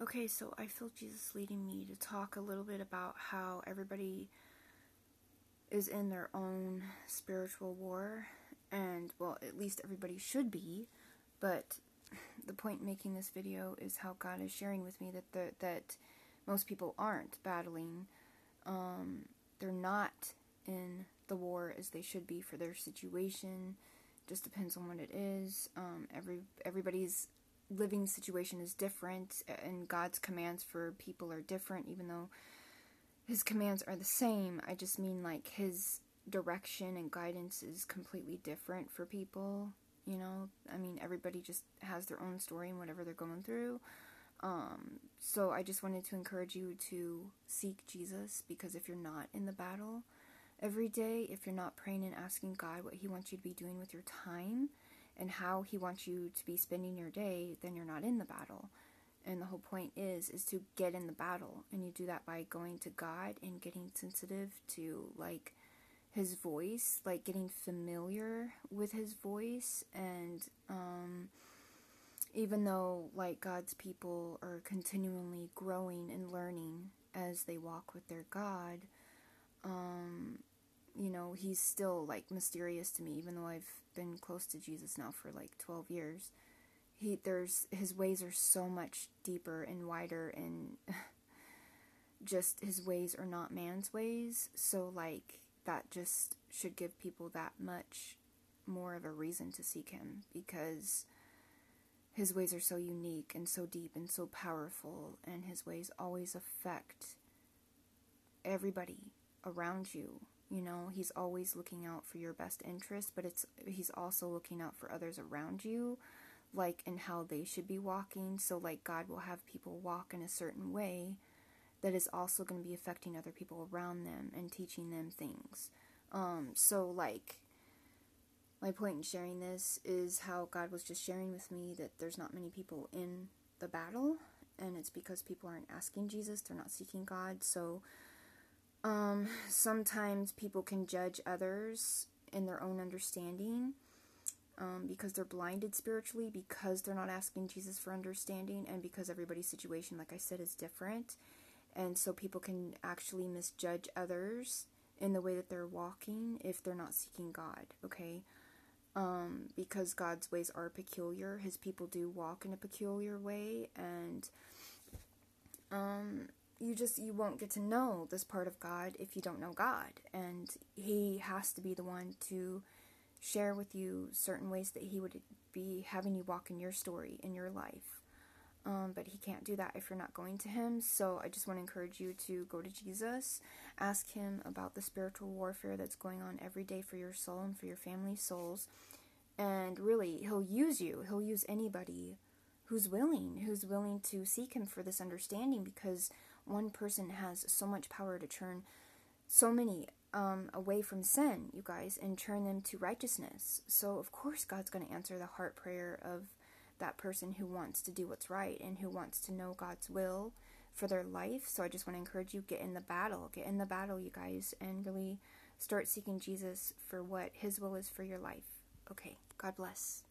Okay, so I feel Jesus leading me to talk a little bit about how everybody is in their own spiritual war, and, well, at least everybody should be, but the point in making this video is how God is sharing with me that most people aren't battling. They're not in the war as they should be for their situation. Just depends on what it is. Everybody's living situation is different, and God's commands for people are different, even though his commands are the same. I just mean, like, his direction and guidance is completely different for people, you know? I mean, everybody just has their own story and whatever they're going through. So I just wanted to encourage you to seek Jesus, because if you're not in the battle every day, if you're not praying and asking God what he wants you to be doing with your time and how he wants you to be spending your day, then you're not in the battle. And the whole point is to get in the battle, and you do that by going to God and getting sensitive to, like, his voice, like getting familiar with his voice. And even though, like, God's people are continually growing and learning as they walk with their God, you know, he's still, like, mysterious to me, even though I've been close to Jesus now for, like, 12 years. His ways are so much deeper and wider, and just his ways are not man's ways. So, like, that just should give people that much more of a reason to seek him, because his ways are so unique and so deep and so powerful, and his ways always affect everybody around you. You know, he's always looking out for your best interest, but he's also looking out for others around you, like, in how they should be walking. So, like, God will have people walk in a certain way that is also going to be affecting other people around them and teaching them things. So, like, my point in sharing this is how God was just sharing with me that there's not many people in the battle, and it's because people aren't asking Jesus, they're not seeking God. So, sometimes people can judge others in their own understanding, because they're blinded spiritually, because they're not asking Jesus for understanding, and because everybody's situation, like I said, is different. And so people can actually misjudge others in the way that they're walking if they're not seeking God, okay? Because God's ways are peculiar. His people do walk in a peculiar way, and you won't get to know this part of God if you don't know God. And he has to be the one to share with you certain ways that he would be having you walk in your story, in your life. But he can't do that if you're not going to him. So I just want to encourage you to go to Jesus, ask him about the spiritual warfare that's going on every day for your soul and for your family's souls. And really, he'll use you. He'll use anybody who's willing to seek him for this understanding, because one person has so much power to turn so many away from sin, you guys, and turn them to righteousness. So, of course, God's going to answer the heart prayer of that person who wants to do what's right and who wants to know God's will for their life. So I just want to encourage you, get in the battle, you guys, and really start seeking Jesus for what his will is for your life. Okay, God bless.